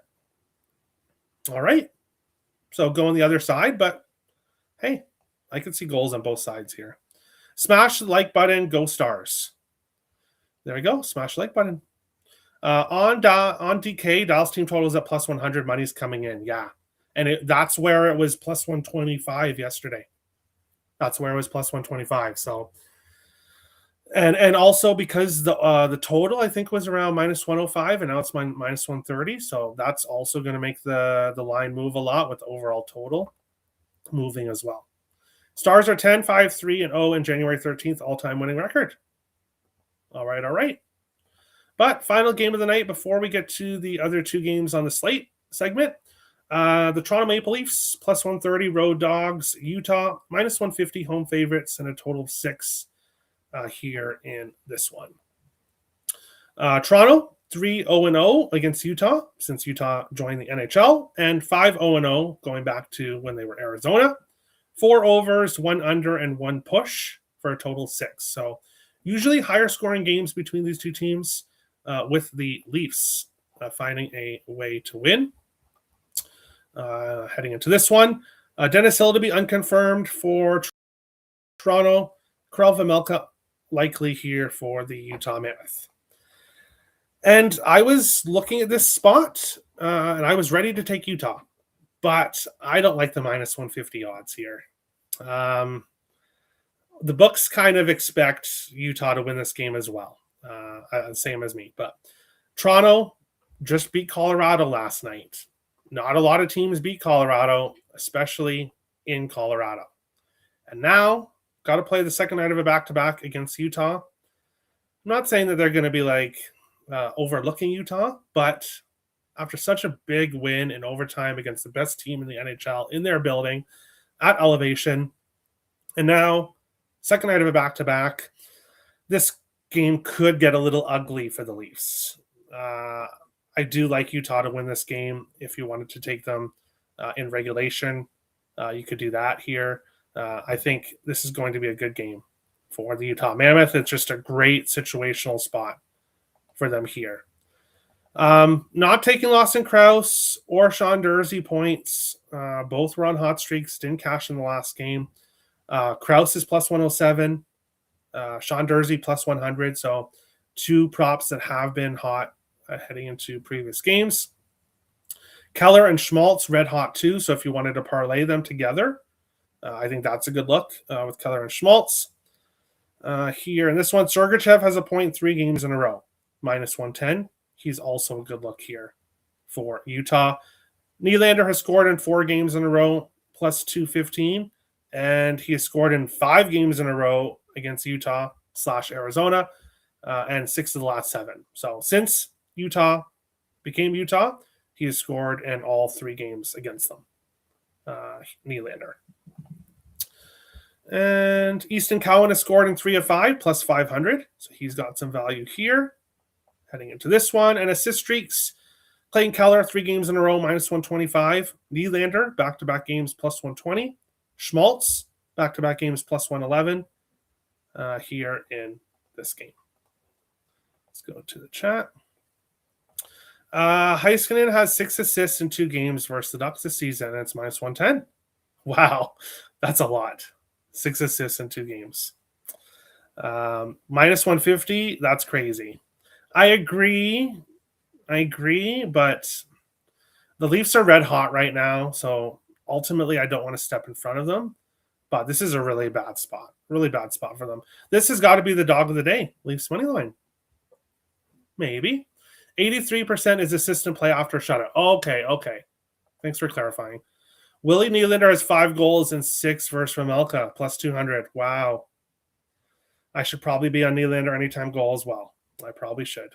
All right. So go on the other side, but hey, I could see goals on both sides here. Smash the like button, go Stars. There we go. Smash the like button. On DK, Dallas team total is at plus 100. Money's coming in. Yeah. And that's where it was plus 125 yesterday. That's where it was plus 125. So, and also because the total I think was around minus 105, and now it's minus 130. So that's also going to make the line move a lot with the overall total moving as well. Stars are 10-5-3-0 in January 13th all-time winning record. All right. But final game of the night before we get to the other 2 games on the slate segment. The Toronto Maple Leafs plus 130 road dogs, Utah minus 150 home favorites, and a total of 6 here in this one. Toronto 3-0-0 against Utah since Utah joined the NHL, and 5-0-0 going back to when they were Arizona. 4 overs, 1 under, and 1 push for a total of 6. So usually higher scoring games between these 2 teams with the Leafs finding a way to win. Heading into this one, Dennis Hill to be unconfirmed for Toronto. Karel Vejmelka likely here for the Utah Mammoth. And I was looking at this spot, and I was ready to take Utah, but I don't like the minus 150 odds here. The books kind of expect Utah to win this game as well, same as me. But Toronto just beat Colorado last night. Not a lot of teams beat Colorado, especially in Colorado. And now, got to play the second night of a back-to-back against Utah. I'm not saying that they're going to be overlooking Utah, but after such a big win in overtime against the best team in the NHL in their building at elevation, and now second night of a back-to-back, this game could get a little ugly for the Leafs. I do like Utah to win this game. If you wanted to take them in regulation, you could do that here. I think this is going to be a good game for the Utah Mammoth. It's just a great situational spot for them here. Not taking Lawson Krause or Sean Durzi points. Both were on hot streaks, didn't cash in the last game. Krause is plus 107. Sean Durzi plus 100. So 2 props that have been hot heading into previous games. Keller and Schmaltz red hot too. So if you wanted to parlay them together, I think that's a good look with Keller and Schmaltz. Here in this one, Sergachev has a point 3 games in a row, minus 110. He's also a good look here for Utah. Nylander has scored in 4 games in a row, plus 215, and he has scored in 5 games in a row against Utah / Arizona, and 6 of the last 7. So since Utah became Utah, he has scored in all 3 games against them. Nylander. And Easton Cowan has scored in 3 of 5, plus 500. So he's got some value here. Heading into this one. And assist streaks. Clayton Keller, 3 games in a row, minus 125. Nylander, back-to-back games, plus 120. Schmaltz, back-to-back games, plus 111 here in this game. Let's go to the chat. Heiskanen has 6 assists in 2 games versus the Ducks this season, and it's minus 110. Wow, that's a lot. 6 assists in 2 games. Minus 150, that's crazy. I agree, but the Leafs are red hot right now, so ultimately I don't want to step in front of them. But this is a really bad spot for them. This has got to be the dog of the day, Leafs money line. Maybe. 83% is assistant play after shutout. Okay. Thanks for clarifying. Willie Nylander has 5 goals and 6 versus Ramelka, plus 200. Wow. I should probably be on Nylander anytime goal as well. I probably should.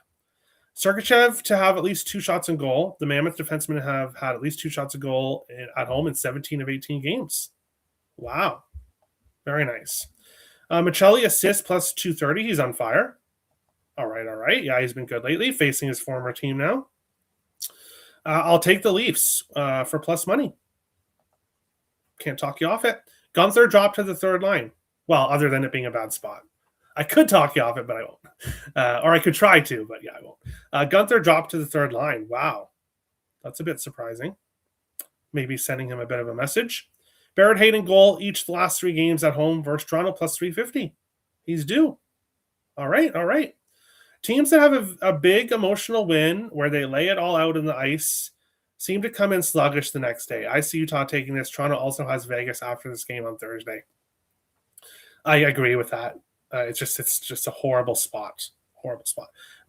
Sergachev to have at least 2 shots on goal. The Mammoth defensemen have had at least 2 shots on goal at home in 17 of 18 games. Wow. Very nice. Michelli assists plus 230. He's on fire. All right. Yeah, he's been good lately, facing his former team now. I'll take the Leafs for plus money. Can't talk you off it. Gunther dropped to the third line. Well, other than it being a bad spot. I could talk you off it, but I won't. Or I could try to, but yeah, I won't. Gunther dropped to the third line. Wow. That's a bit surprising. Maybe sending him a bit of a message. Barrett Hayden goal each the last 3 games at home versus Toronto, plus 350. He's due. All right. Teams that have a big emotional win where they lay it all out in the ice seem to come in sluggish the next day. I see Utah taking this. Toronto also has Vegas after this game on Thursday. I agree with that. It's just a horrible spot.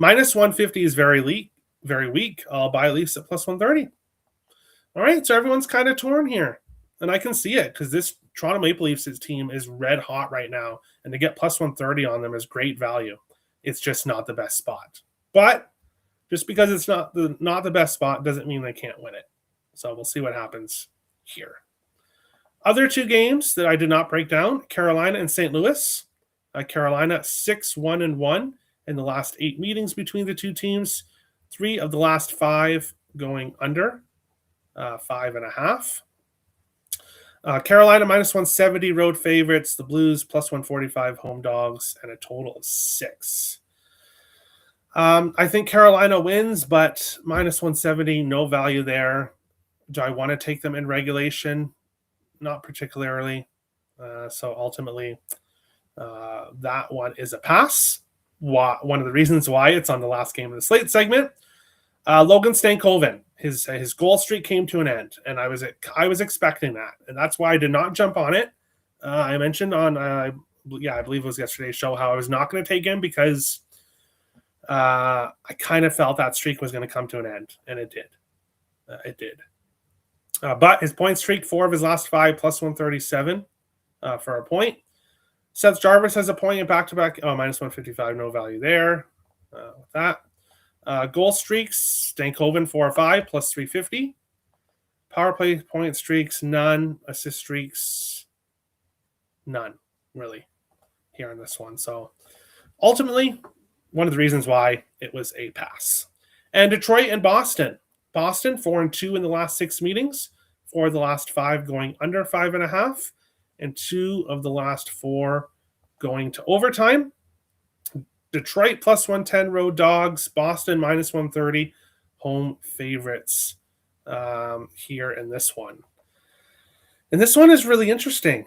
Minus 150 is very weak. I'll buy Leafs at plus 130. All right, so everyone's kind of torn here. And I can see it because this Toronto Maple Leafs team is red hot right now. And to get plus 130 on them is great value. It's just not the best spot. But just because it's not the best spot doesn't mean they can't win it. So we'll see what happens here. Other 2 games that I did not break down, Carolina and St. Louis. Carolina 6-1-1 in the last 8 meetings between the 2 teams. 3 of the last 5 going under 5.5. Carolina minus 170 road favorites. The Blues plus 145 home dogs, and a total of 6. I think Carolina wins, but minus 170, no value there. Do I want to take them in regulation? Not particularly. So ultimately, that one is a pass. One of the reasons why it's on the last game of the slate segment. Logan Stankoven, his goal streak came to an end, and I was expecting that, and that's why I did not jump on it. I mentioned on I believe it was yesterday's show how I was not going to take him because I kind of felt that streak was going to come to an end, and it did. But his point streak, 4 of his last 5, plus 137 for a point. Seth Jarvis has a point in back-to-back. Minus 155, no value there with that. Goal streaks, Stankoven 4 or 5, plus 350. Power play point streaks, none. Assist streaks, none, really, here on this one. So ultimately, one of the reasons why it was a pass. And Detroit and Boston. Boston 4-2 in the last 6 meetings. 4 of the last 5 going under 5.5. And 2 of the last 4 going to overtime. Detroit plus 110 road dogs. Boston minus 130 home favorites here in this one. And this one is really interesting.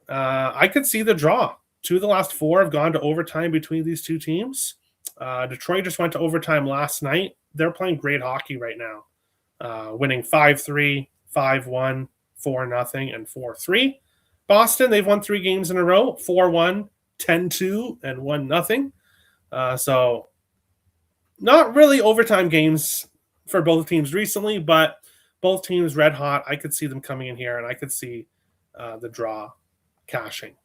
I could see the draw. 2 of the last 4 have gone to overtime between these 2 teams. Detroit just went to overtime last night. They're playing great hockey right now, winning 5-3, 5-1, 4-0, and 4-3. Boston, they've won 3 games in a row, 4-1, 10-2, and 1-0. So not really overtime games for both teams recently, but both teams red hot. I could see them coming in here, and I could see the draw cashing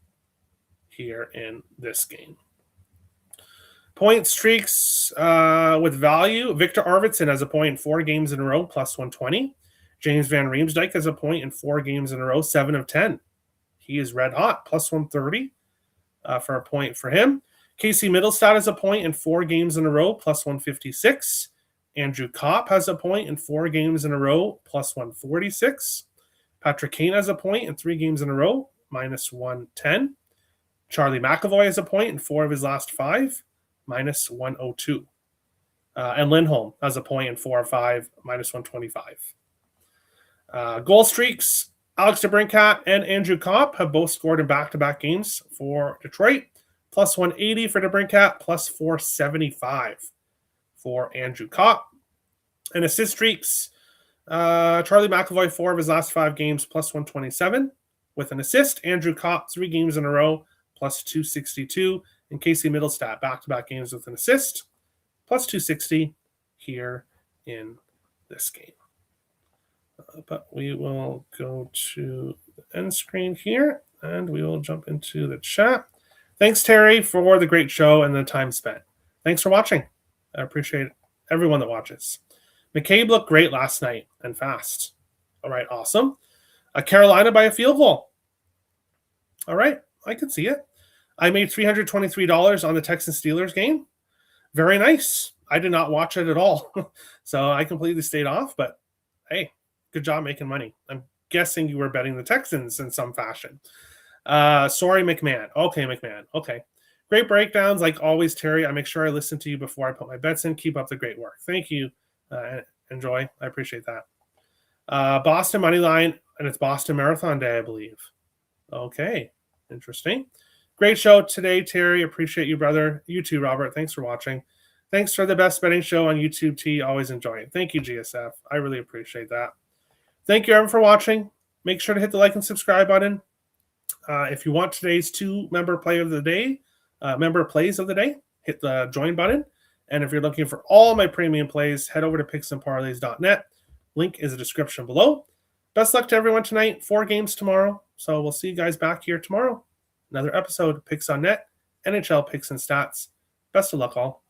here in this game. Point streaks with value. Victor Arvidsson has a point in 4 games in a row, plus 120. James Van Riemsdyk has a point in 4 games in a row, 7 of 10. He is red hot, plus 130 for a point for him. Casey Middlestad has a point in 4 games in a row, plus 156. Andrew Kopp has a point in 4 games in a row, plus 146. Patrick Kane has a point in 3 games in a row, minus 110. Charlie McAvoy has a point in 4 of his last 5, minus 102. And Lindholm has a point in 4 or 5, minus 125. Goal streaks, Alex DeBrincat and Andrew Kopp have both scored in back-to-back games for Detroit. Plus 180 for DeBrincat, plus 475 for Andrew Kopp. And assist streaks, Charlie McAvoy, 4 of his last 5 games, plus 127 with an assist. Andrew Kopp, 3 games in a row, plus 262. And Casey Middlestad, back-to-back games with an assist, plus 260 here in this game. But we will go to the end screen here, and we will jump into the chat. Thanks, Terry, for the great show and the time spent. Thanks for watching. I appreciate everyone that watches. McCabe looked great last night and fast. All right, awesome. Carolina by a field goal. All right, I can see it. I made $323 on the Texans Steelers game. Very nice. I did not watch it at all. So I completely stayed off, but hey, good job making money. I'm guessing you were betting the Texans in some fashion. Sorry, McMahon. Okay, McMahon. Okay. Great breakdowns, like always, Terry. I make sure I listen to you before I put my bets in. Keep up the great work. Thank you. Enjoy. I appreciate that. Boston money line, and it's Boston Marathon Day, I believe. Okay. Interesting. Great show today, Terry. Appreciate you, brother. You too, Robert. Thanks for watching. Thanks for the best betting show on YouTube, T. Always enjoy it. Thank you, GSF. I really appreciate that. Thank you, everyone, for watching. Make sure to hit the like and subscribe button. If you want today's 2 member plays of the day, hit the join button. And if you're looking for all my premium plays, head over to picksandparlays.net. Link is in the description below. Best luck to everyone tonight. 4 games tomorrow. So we'll see you guys back here tomorrow. Another episode, Picks on Net, NHL Picks and Stats. Best of luck, all.